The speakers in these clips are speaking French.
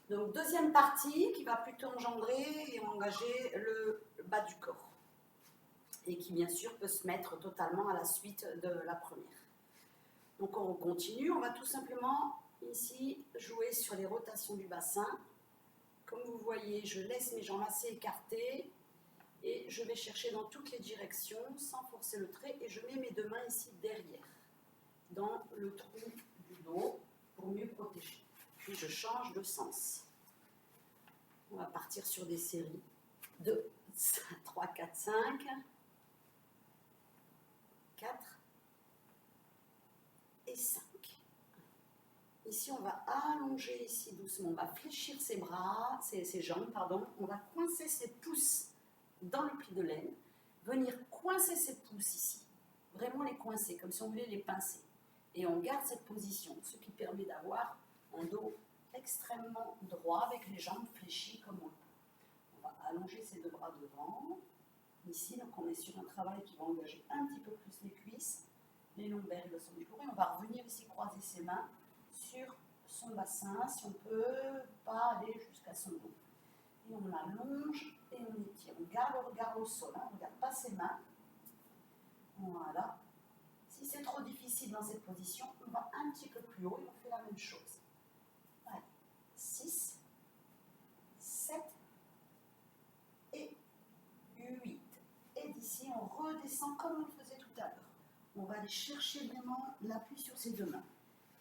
Donc, deuxième partie qui va plutôt engendrer et engager le bas du corps. Et qui, bien sûr, peut se mettre totalement à la suite de la première. Donc, on continue. On va tout simplement, ici, jouer sur les rotations du bassin. Comme vous voyez, je laisse mes jambes assez écartées. Et je vais chercher dans toutes les directions, sans forcer le trait. Et je mets mes deux mains ici derrière, dans le trou du dos, pour mieux protéger. Puis je change de sens. On va partir sur des séries de 3, 4, 5, 4 et 5. Ici, on va allonger ici doucement, on va fléchir ses bras, ses jambes, pardon. On va coincer ses pouces dans le pli de laine, venir coincer ses pouces ici, vraiment les coincer, comme si on voulait les pincer. Et on garde cette position, ce qui permet d'avoir un dos extrêmement droit avec les jambes fléchies comme on le peut. On va allonger ses deux bras devant. Ici, donc on est sur un travail qui va engager un petit peu plus les cuisses, les lombaires, le sommet du corps. Et on va revenir ici croiser ses mains sur son bassin, si on ne peut pas aller jusqu'à son dos. Et on allonge et on étire. On garde le regard au sol, on ne regarde pas ses mains. Voilà. Si c'est trop difficile dans cette position, on va un petit peu plus haut et on fait la même chose. Allez, 6, 7 et 8. Et d'ici, on redescend comme on le faisait tout à l'heure. On va aller chercher vraiment l'appui sur ses deux mains.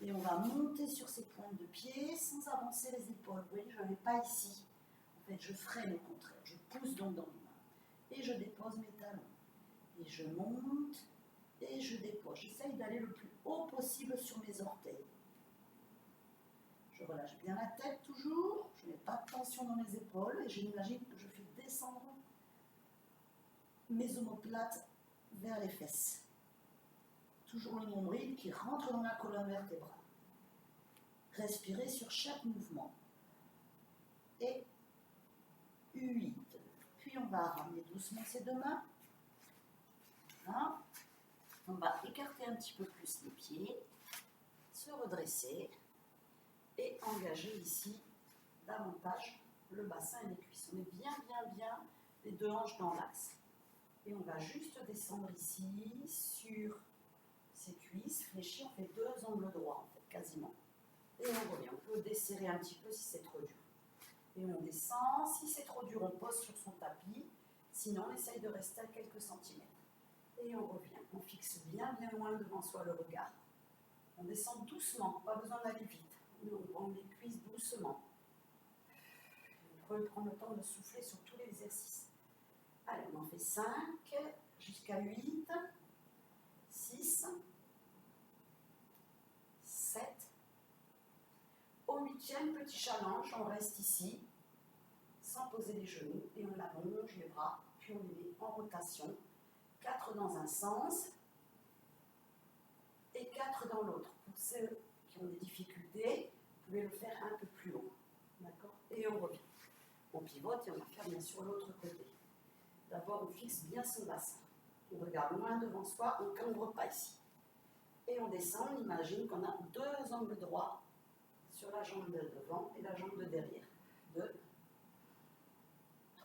Et on va monter sur ses pointes de pied sans avancer les épaules. Vous voyez, je ne vais pas ici. En fait, je freine au contraire. Je pousse donc dans mes mains. Et je dépose mes talons. Et je monte et je dépose. J'essaye d'aller le plus haut possible sur mes orteils. Je relâche bien la tête toujours. Je ne mets pas de tension dans mes épaules. Et j'imagine que je fais descendre mes omoplates vers les fesses. Toujours le nombril qui rentre dans la colonne vertébrale. Respirez sur chaque mouvement. Et 8. Puis on va ramener doucement ses deux mains. Voilà. On va écarter un petit peu plus les pieds, se redresser et engager ici davantage le bassin et les cuisses. On met bien les deux hanches dans l'axe. Et on va juste descendre ici sur ses cuisses, fléchir, on fait deux angles droits en fait, quasiment. Et on revient, on peut desserrer un petit peu si c'est trop dur. Et on descend, si c'est trop dur, on pose sur son tapis, sinon on essaye de rester à quelques centimètres. Et on revient, on fixe bien loin devant soi le regard. On descend doucement, pas besoin d'aller vite. On prend les cuisses doucement. Vous pouvez prendre le temps de souffler sur tous les exercices. Allez, on en fait 5, jusqu'à 8, 6, 7. Au 8e, petit challenge, on reste ici, sans poser les genoux, et on allonge les bras, puis on les met en rotation. 4 dans un sens, et 4 dans l'autre. Pour ceux qui ont des difficultés, vous pouvez le faire un peu plus haut. D'accord ? Et on revient. On pivote et on va faire bien sûr l'autre côté. D'abord, on fixe bien son bassin. On regarde loin devant soi, on ne cambre pas ici. Et on descend, on imagine qu'on a deux angles droits sur la jambe de devant et la jambe de derrière. 2,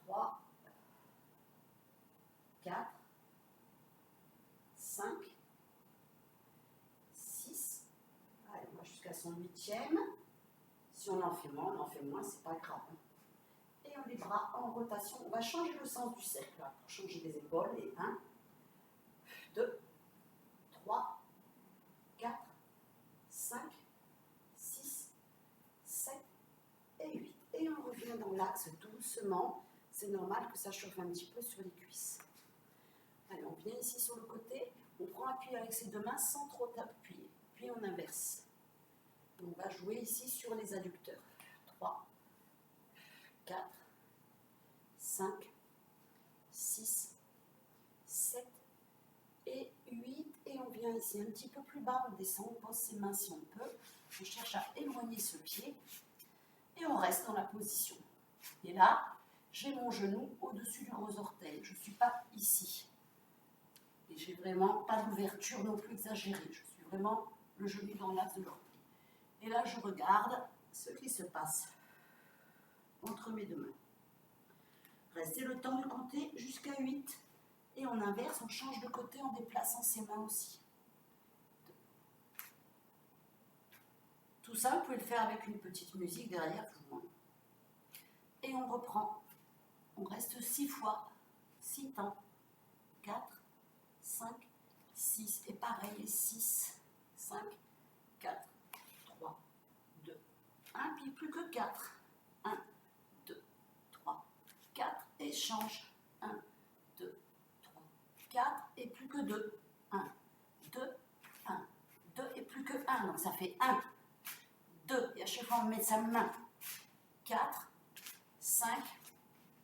3, 4, 5, 6. Allez, on va jusqu'à son 8e. Si on en fait moins, c'est pas grave. Et on les bras en rotation. On va changer le sens du cercle là, pour changer les épaules. Et 1, 2, 3, 4, 5, 6, 7 et 8. Et on revient dans l'axe doucement. C'est normal que ça chauffe un petit peu sur les cuisses. Allez, on vient ici sur le côté. On prend appui avec ses deux mains sans trop t'appuyer. Puis on inverse. On va jouer ici sur les adducteurs. 3, 4, 5, 6, 7 et 8. Et on vient ici un petit peu plus bas. On descend, on pose ses mains si on peut. On cherche à éloigner ce pied. Et on reste dans la position. Et là, j'ai mon genou au-dessus du gros orteil. Je ne suis pas ici. Et j'ai vraiment pas d'ouverture non plus exagérée. Je suis vraiment le genou dans l'axe de l'orteil. Et là, je regarde ce qui se passe entre mes deux mains. Restez le temps de compter jusqu'à 8. Et on inverse, on change de côté en déplaçant ses mains aussi. Tout ça, vous pouvez le faire avec une petite musique derrière vous. Et on reprend. On reste 6 fois, 6 temps. 4, 5, 6. Et pareil, 6, 5, 4, 3, 2, 1. Puis plus que 4. 1, 2, 3, 4. Et change. 1, 2, 3, 4. Et plus que 2. 1, 2, 1, 2. Et plus que 1. Donc ça fait 1, 2. Et à chaque fois, on met sa main. 4, 5,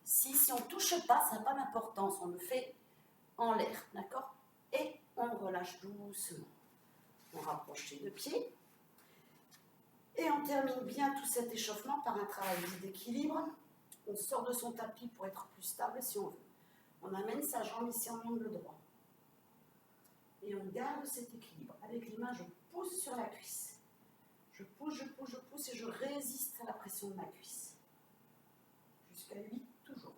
6. Si on ne touche pas, ça n'a pas d'importance. On le fait en l'air, d'accord? Et on relâche doucement. On rapproche les deux pieds. Et on termine bien tout cet échauffement par un travail d'équilibre. On sort de son tapis pour être plus stable si on veut. On amène sa jambe ici en angle droit. Et on garde cet équilibre. Avec les mains, je pousse sur la cuisse. Je pousse, je pousse, je pousse et je résiste à la pression de ma cuisse. Jusqu'à 8, toujours.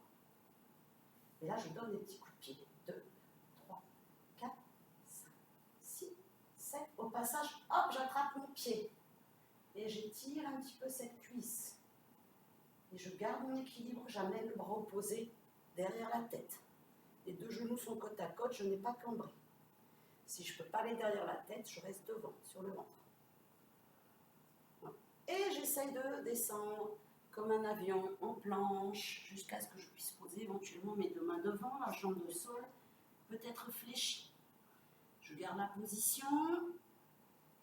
Et là, je donne des petits coups de pied. 2, 3, 4, 5, 6, 7. Au passage, hop, j'attrape mon pied. Et j'étire un petit peu cette cuisse. Et je garde mon équilibre, j'amène le bras opposé derrière la tête. Les deux genoux sont côte à côte, je n'ai pas cambré. Si je ne peux pas aller derrière la tête, je reste devant, sur le ventre. Voilà. Et j'essaye de descendre comme un avion en planche, jusqu'à ce que je puisse poser éventuellement mes deux mains devant, la jambe au sol peut être fléchie. Je garde la position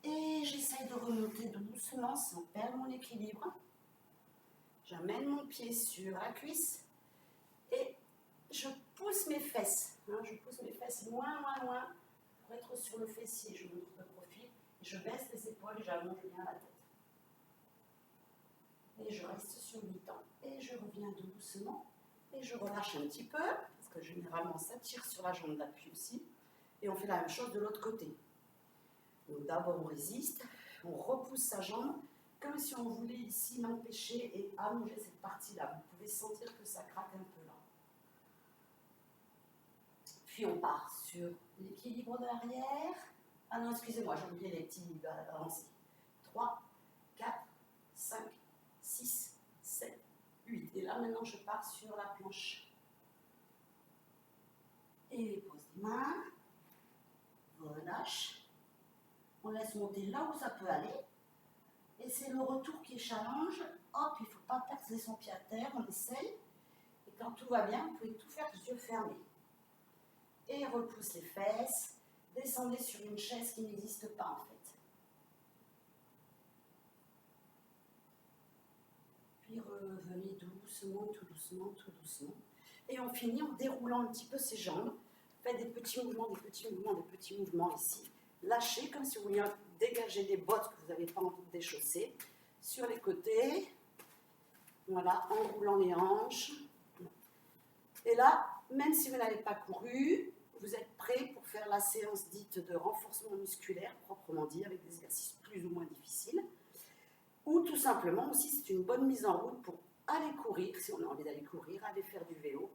et j'essaye de remonter doucement sans perdre mon équilibre. J'amène mon pied sur la cuisse et je pousse mes fesses. Je pousse mes fesses loin, loin, loin pour être sur le fessier. Je montre de profil et je baisse les épaules et j'allonge bien la tête. Et je reste sur 8 ans. Et je reviens doucement. Et je relâche un petit peu, parce que généralement ça tire sur la jambe d'appui aussi. Et on fait la même chose de l'autre côté. Donc d'abord on résiste, on repousse sa jambe, comme si on voulait ici l'empêcher et allonger cette partie-là. Vous pouvez sentir que ça craque un peu là. Puis on part sur l'équilibre de l'arrière. Ah non, excusez-moi, j'ai oublié les petits avancés. 3, 4, 5, 6, 7, 8. Et là, maintenant, je pars sur la planche. Et les poses des mains. Relâche. On laisse monter là où ça peut aller. Et c'est le retour qui est challenge. Hop, il ne faut pas percer son pied à terre. On essaye. Et quand tout va bien, vous pouvez tout faire les yeux fermés. Et repousse les fesses. Descendez sur une chaise qui n'existe pas en fait. Puis revenez doucement, tout doucement, tout doucement. Et on finit en déroulant un petit peu ses jambes. Faites des petits mouvements, des petits mouvements, des petits mouvements ici. Lâchez comme si vous vouliez dégager des bottes que vous n'avez pas envie de déchausser. Sur les côtés. Voilà, en roulant les hanches. Et là, même si vous n'avez pas couru, vous êtes prêt pour faire la séance dite de renforcement musculaire, proprement dit, avec des exercices plus ou moins difficiles. Ou tout simplement aussi, c'est une bonne mise en route pour aller courir, si on a envie d'aller courir, aller faire du vélo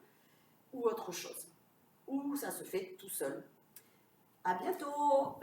ou autre chose. Ou ça se fait tout seul. À bientôt!